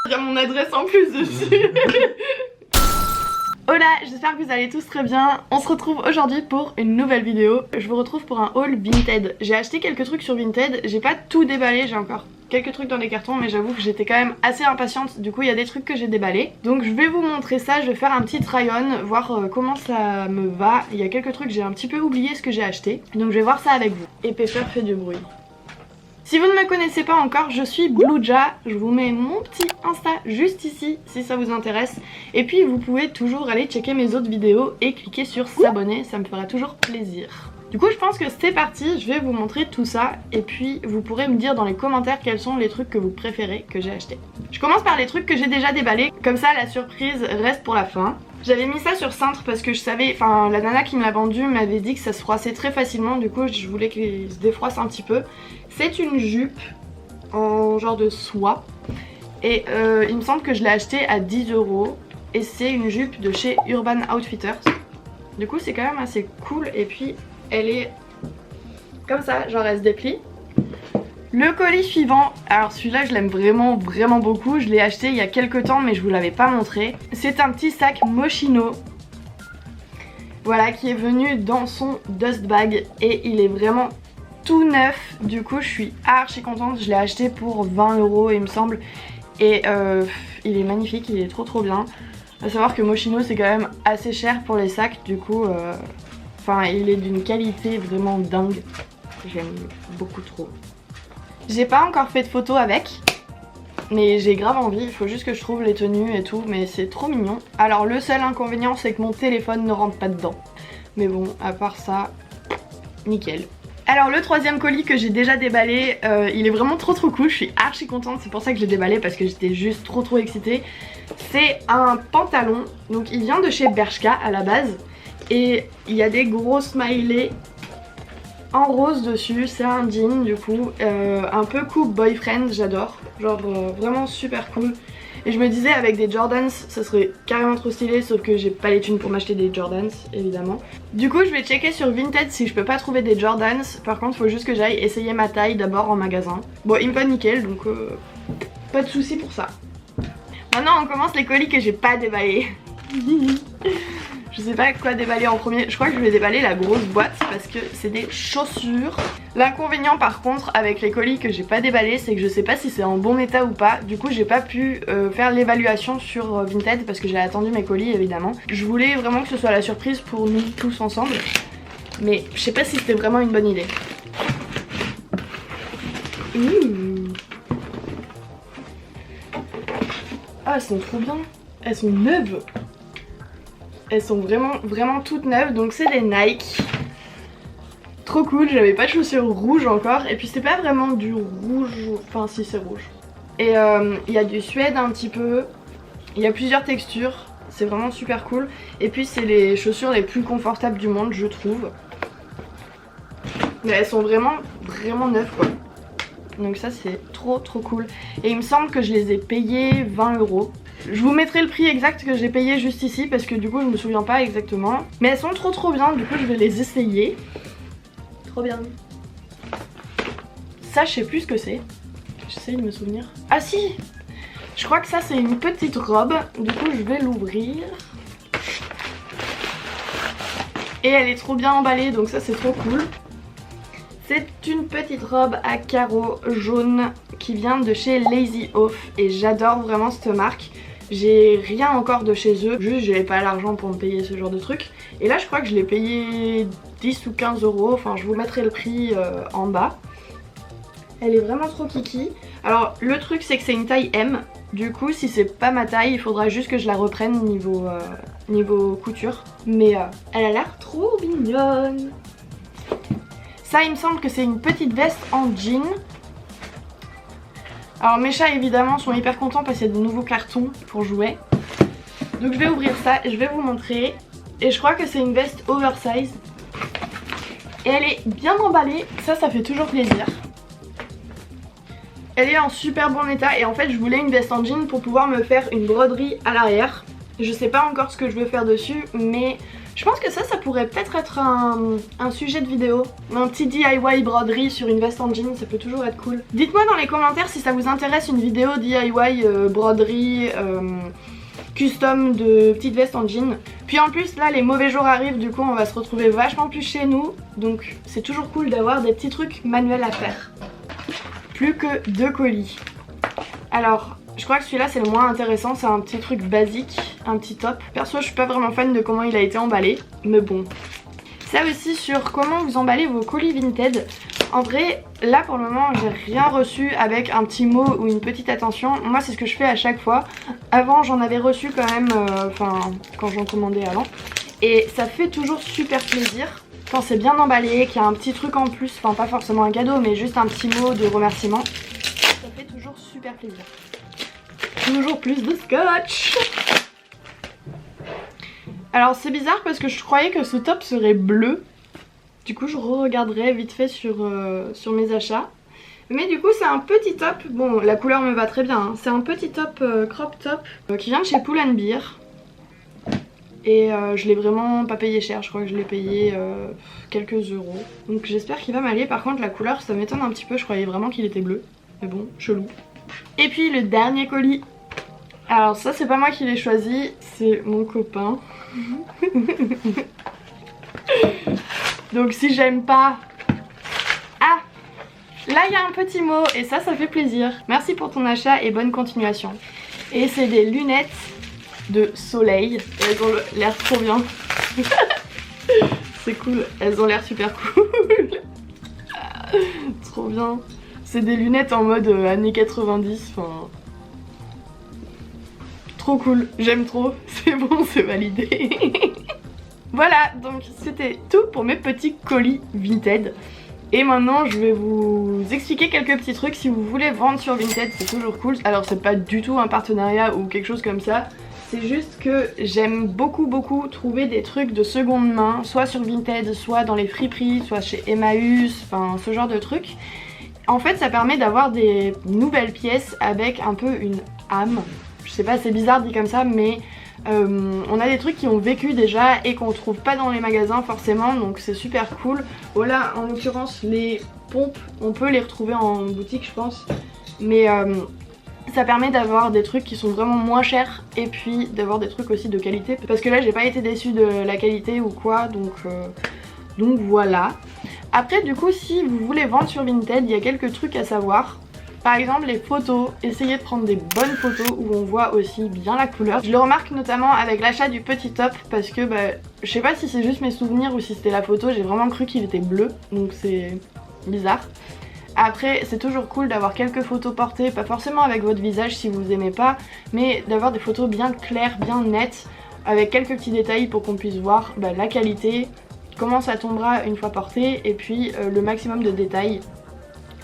Il y a mon adresse en plus dessus. Hola, j'espère que vous allez tous très bien. On se retrouve aujourd'hui pour une nouvelle vidéo. Je vous retrouve pour un haul Vinted. J'ai acheté quelques trucs sur Vinted, j'ai pas tout déballé, j'ai encore quelques trucs dans les cartons, mais j'avoue que j'étais quand même assez impatiente. Du coup il y a des trucs que j'ai déballés. Donc je vais vous montrer ça, je vais faire un petit try-on, voir comment ça me va. Il y a quelques trucs, j'ai un petit peu oublié ce que j'ai acheté. Donc je vais voir ça avec vous. Et Pepper fait du bruit. Si vous ne me connaissez pas encore, je suis Bluja, je vous mets mon petit Insta juste ici si ça vous intéresse. Et puis vous pouvez toujours aller checker mes autres vidéos et cliquer sur s'abonner, ça me fera toujours plaisir. Du coup je pense que c'est parti, je vais vous montrer tout ça et puis vous pourrez me dire dans les commentaires quels sont les trucs que vous préférez que j'ai acheté. Je commence par les trucs que j'ai déjà déballés, comme ça la surprise reste pour la fin. J'avais mis ça sur Cintre parce que je savais, enfin la nana qui me l'a vendu m'avait dit que ça se froissait très facilement, du coup je voulais qu'il se défroisse un petit peu. C'est une jupe en genre de soie et il me semble que je l'ai achetée à 10 € et c'est une jupe de chez Urban Outfitters. Du coup c'est quand même assez cool et puis elle est comme ça, genre elle se déplie. Le colis suivant, alors celui-là je l'aime vraiment beaucoup, je l'ai acheté il y a quelques temps mais je vous l'avais pas montré. C'est un petit sac Moschino, voilà, qui est venu dans son dust bag et il est vraiment tout neuf. Du coup je suis archi contente, je l'ai acheté pour 20 € il me semble et il est magnifique, il est trop bien. À savoir que Moschino c'est quand même assez cher pour les sacs, du coup enfin il est d'une qualité vraiment dingue, j'aime beaucoup trop. J'ai pas encore fait de photos avec, mais j'ai grave envie, il faut juste que je trouve les tenues et tout, mais c'est trop mignon. Alors le seul inconvénient c'est que mon téléphone ne rentre pas dedans, mais bon à part ça, nickel. Alors le troisième colis que j'ai déjà déballé, il est vraiment trop cool, je suis archi contente, c'est pour ça que je l'ai déballé parce que j'étais juste trop excitée. C'est un pantalon, donc il vient de chez Bershka à la base et il y a des gros smileys en rose dessus, c'est un jean du coup, un peu coupe boyfriend, j'adore, genre vraiment super cool. Et je me disais avec des Jordans ça serait carrément trop stylé, sauf que j'ai pas les thunes pour m'acheter des Jordans évidemment. Du coup je vais checker sur Vinted si je peux pas trouver des Jordans, par contre faut juste que j'aille essayer ma taille d'abord en magasin. Bon il me faut nickel donc pas de soucis pour ça. Maintenant on commence les colis que j'ai pas déballés. Je sais pas quoi déballer en premier, je crois que je vais déballer la grosse boîte parce que c'est des chaussures. L'inconvénient par contre avec les colis que j'ai pas déballés c'est que je sais pas si c'est en bon état ou pas. Du coup j'ai pas pu faire l'évaluation sur Vinted parce que j'ai attendu mes colis évidemment. Je voulais vraiment que ce soit la surprise pour nous tous ensemble, mais je sais pas si c'était vraiment une bonne idée. Ah elles sont trop bien, elles sont neuves. Elles sont vraiment toutes neuves, donc c'est des Nike. Trop cool, j'avais pas de chaussures rouges encore. Et puis c'est pas vraiment du rouge, enfin si c'est rouge. Et il y a du suède un petit peu. Il y a plusieurs textures, c'est vraiment super cool. Et puis c'est les chaussures les plus confortables du monde je trouve. Mais elles sont vraiment neuves quoi. Donc ça c'est trop cool. Et il me semble que je les ai payées 20 €. Je vous mettrai le prix exact que j'ai payé juste ici parce que du coup je me souviens pas exactement. Mais elles sont trop bien, du coup je vais les essayer. Trop bien. Ça je sais plus ce que c'est. J'essaye de me souvenir. Ah si, je crois que ça c'est une petite robe. Du coup je vais l'ouvrir. Et elle est trop bien emballée donc ça c'est trop cool. C'est une petite robe à carreaux jaune qui vient de chez Lazy Oaf et j'adore vraiment cette marque. J'ai rien encore de chez eux, juste j'avais pas l'argent pour me payer ce genre de truc. Et là je crois que je l'ai payé 10 ou 15 €, enfin je vous mettrai le prix en bas. Elle est vraiment trop kiki. Alors le truc c'est que c'est une taille M, du coup si c'est pas ma taille il faudra juste que je la reprenne niveau couture. Mais elle a l'air trop mignonne. Ça il me semble que c'est une petite veste en jean. Alors mes chats évidemment sont hyper contents parce qu'il y a de nouveaux cartons pour jouer. Donc je vais ouvrir ça et je vais vous montrer. Et je crois que c'est une veste oversize. Et elle est bien emballée, ça fait toujours plaisir. Elle est en super bon état et en fait je voulais une veste en jean pour pouvoir me faire une broderie à l'arrière. Je sais pas encore ce que je veux faire dessus mais Je pense que ça pourrait peut-être être un sujet de vidéo. Un petit DIY broderie sur une veste en jean, ça peut toujours être cool. Dites-moi dans les commentaires si ça vous intéresse une vidéo DIY broderie custom de petites vestes en jean. Puis en plus là les mauvais jours arrivent, du coup on va se retrouver vachement plus chez nous. Donc c'est toujours cool d'avoir des petits trucs manuels à faire. Plus que 2 colis. Alors je crois que celui-là c'est le moins intéressant, c'est un petit truc basique, un petit top. Perso je suis pas vraiment fan de comment il a été emballé, mais bon. Ça aussi sur comment vous emballez vos colis Vinted. En vrai, là pour le moment j'ai rien reçu avec un petit mot ou une petite attention. Moi c'est ce que je fais à chaque fois. Avant j'en avais reçu quand même, quand j'en commandais avant. Et ça fait toujours super plaisir quand c'est bien emballé, qu'il y a un petit truc en plus, enfin pas forcément un cadeau mais juste un petit mot de remerciement. Ça fait toujours super plaisir. Toujours plus de scotch. Alors c'est bizarre parce que je croyais que ce top serait bleu. Du coup je re-regarderai vite fait sur mes achats. Mais du coup c'est un petit top. Bon la couleur me va très bien hein. C'est un petit top crop top qui vient de chez Pull & Bear. Et je l'ai vraiment pas payé cher. Je crois que je l'ai payé quelques euros. Donc j'espère qu'il va m'aller. Par contre la couleur ça m'étonne un petit peu. Je croyais vraiment qu'il était bleu. Mais bon, chelou. Et puis le dernier colis. Alors ça c'est pas moi qui l'ai choisi, c'est mon copain. Donc si j'aime pas... Ah, là il y a un petit mot et ça fait plaisir. Merci pour ton achat et bonne continuation. Et c'est des lunettes de soleil. Et elles ont l'air trop bien. C'est cool, elles ont l'air super cool. Trop bien. C'est des lunettes en mode années 90, enfin... Trop cool, j'aime trop, c'est bon, c'est validé. Voilà, donc c'était tout pour mes petits colis Vinted. Et maintenant je vais vous expliquer quelques petits trucs si vous voulez vendre sur Vinted, c'est toujours cool. Alors c'est pas du tout un partenariat ou quelque chose comme ça. C'est juste que j'aime beaucoup trouver des trucs de seconde main, soit sur Vinted, soit dans les friperies, soit chez Emmaüs, enfin ce genre de trucs. En fait ça permet d'avoir des nouvelles pièces avec un peu une âme. Je sais pas, c'est bizarre dit comme ça, mais on a des trucs qui ont vécu déjà et qu'on trouve pas dans les magasins forcément, donc c'est super cool. Voilà, en l'occurrence les pompes, on peut les retrouver en boutique je pense, mais ça permet d'avoir des trucs qui sont vraiment moins chers et puis d'avoir des trucs aussi de qualité, parce que là j'ai pas été déçue de la qualité ou quoi, donc voilà. Après du coup si vous voulez vendre sur Vinted, il y a quelques trucs à savoir. Par exemple les photos, essayez de prendre des bonnes photos où on voit aussi bien la couleur. Je le remarque notamment avec l'achat du petit top parce que je sais pas si c'est juste mes souvenirs ou si c'était la photo, j'ai vraiment cru qu'il était bleu, donc c'est bizarre. Après c'est toujours cool d'avoir quelques photos portées, pas forcément avec votre visage si vous aimez pas, mais d'avoir des photos bien claires, bien nettes, avec quelques petits détails pour qu'on puisse voir la qualité, comment ça tombera une fois porté et puis le maximum de détails.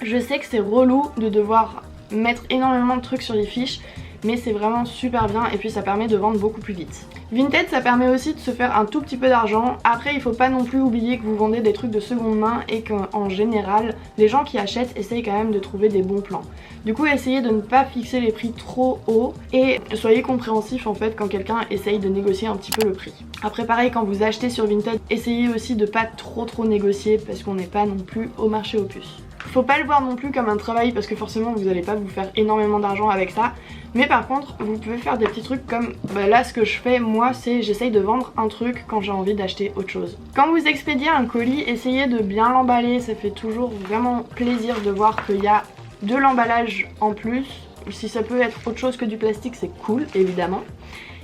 Je sais que c'est relou de devoir mettre énormément de trucs sur les fiches, mais c'est vraiment super bien et puis ça permet de vendre beaucoup plus vite. Vinted ça permet aussi de se faire un tout petit peu d'argent. Après il faut pas non plus oublier que vous vendez des trucs de seconde main et qu'en général les gens qui achètent essayent quand même de trouver des bons plans. Du coup essayez de ne pas fixer les prix trop haut et soyez compréhensif en fait quand quelqu'un essaye de négocier un petit peu le prix. Après pareil quand vous achetez sur Vinted, essayez aussi de pas trop négocier parce qu'on n'est pas non plus au marché aux puces. Faut pas le voir non plus comme un travail parce que forcément vous allez pas vous faire énormément d'argent avec ça. Mais par contre vous pouvez faire des petits trucs comme là ce que je fais moi, c'est j'essaye de vendre un truc quand j'ai envie d'acheter autre chose. Quand vous expédiez un colis, essayez de bien l'emballer, ça fait toujours vraiment plaisir de voir qu'il y a de l'emballage en plus. Si ça peut être autre chose que du plastique c'est cool évidemment.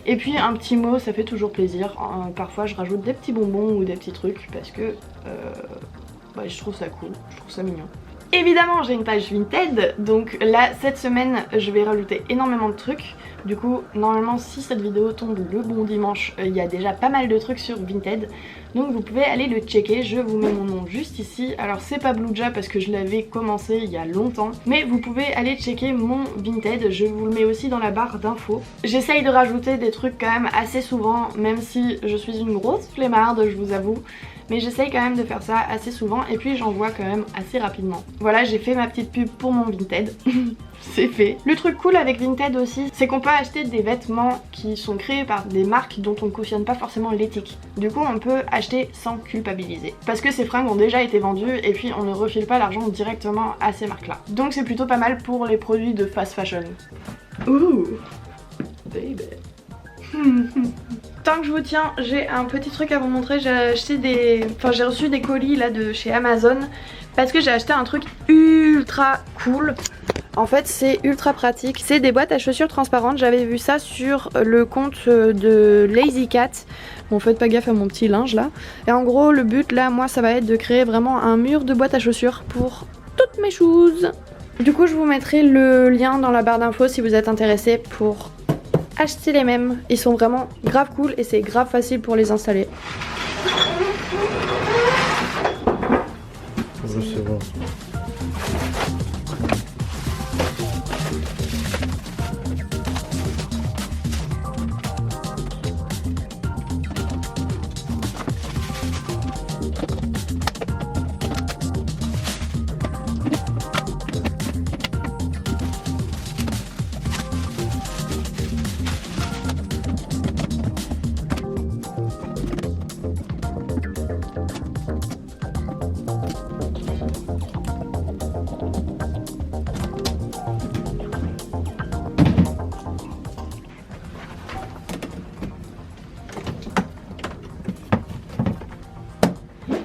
Et puis un petit mot ça fait toujours plaisir. Parfois je rajoute des petits bonbons ou des petits trucs parce que je trouve ça cool, je trouve ça mignon. Évidemment j'ai une page Vinted, donc là cette semaine je vais rajouter énormément de trucs. Du coup normalement si cette vidéo tombe le bon dimanche, il y a déjà pas mal de trucs sur Vinted. Donc vous pouvez aller le checker, je vous mets mon nom juste ici. Alors c'est pas Blueja parce que je l'avais commencé il y a longtemps, mais vous pouvez aller checker mon Vinted, je vous le mets aussi dans la barre d'infos. J'essaye de rajouter des trucs quand même assez souvent, même si je suis une grosse flemmarde je vous avoue. mais j'essaye quand même de faire ça assez souvent et puis j'en vois quand même assez rapidement. Voilà, j'ai fait ma petite pub pour mon Vinted. C'est fait. Le truc cool avec Vinted aussi, c'est qu'on peut acheter des vêtements qui sont créés par des marques dont on ne cautionne pas forcément l'éthique. Du coup on peut acheter sans culpabiliser. Parce que ces fringues ont déjà été vendues et puis on ne refile pas l'argent directement à ces marques là. Donc c'est plutôt pas mal pour les produits de fast fashion. Ouh baby. Tant que je vous tiens, j'ai un petit truc à vous montrer. J'ai reçu des colis là de chez Amazon parce que j'ai acheté un truc ultra cool. En fait c'est ultra pratique, c'est des boîtes à chaussures transparentes. J'avais vu ça sur le compte de Lazy Cat. Bon, faites pas gaffe à mon petit linge là. Et en gros le but là, moi ça va être de créer vraiment un mur de boîtes à chaussures pour toutes mes choses. Du coup je vous mettrai le lien dans la barre d'infos si vous êtes intéressé pour acheter les mêmes. Ils sont vraiment grave cool et c'est grave facile pour les installer. C'est bon.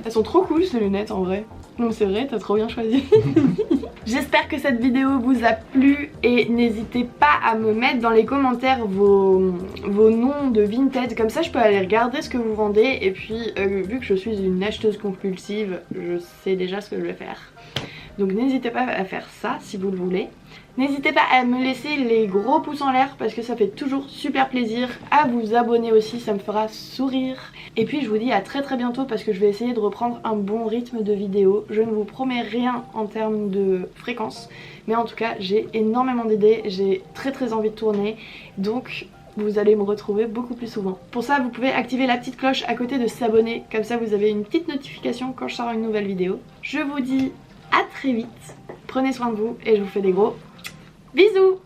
Elles sont trop cool ces lunettes en vrai. Non c'est vrai, t'as trop bien choisi. J'espère que cette vidéo vous a plu et n'hésitez pas à me mettre dans les commentaires vos noms de Vinted, comme ça je peux aller regarder ce que vous vendez et puis vu que je suis une acheteuse compulsive, je sais déjà ce que je vais faire. Donc n'hésitez pas à faire ça si vous le voulez. N'hésitez pas à me laisser les gros pouces en l'air parce que ça fait toujours super plaisir. À vous abonner aussi, ça me fera sourire. Et puis je vous dis à très bientôt parce que je vais essayer de reprendre un bon rythme de vidéo. Je ne vous promets rien en termes de fréquence, mais en tout cas j'ai énormément d'idées, j'ai très envie de tourner. Donc vous allez me retrouver beaucoup plus souvent. Pour ça vous pouvez activer la petite cloche à côté de s'abonner, comme ça vous avez une petite notification quand je sors une nouvelle vidéo. Je vous dis à très vite, prenez soin de vous et je vous fais des gros bisous.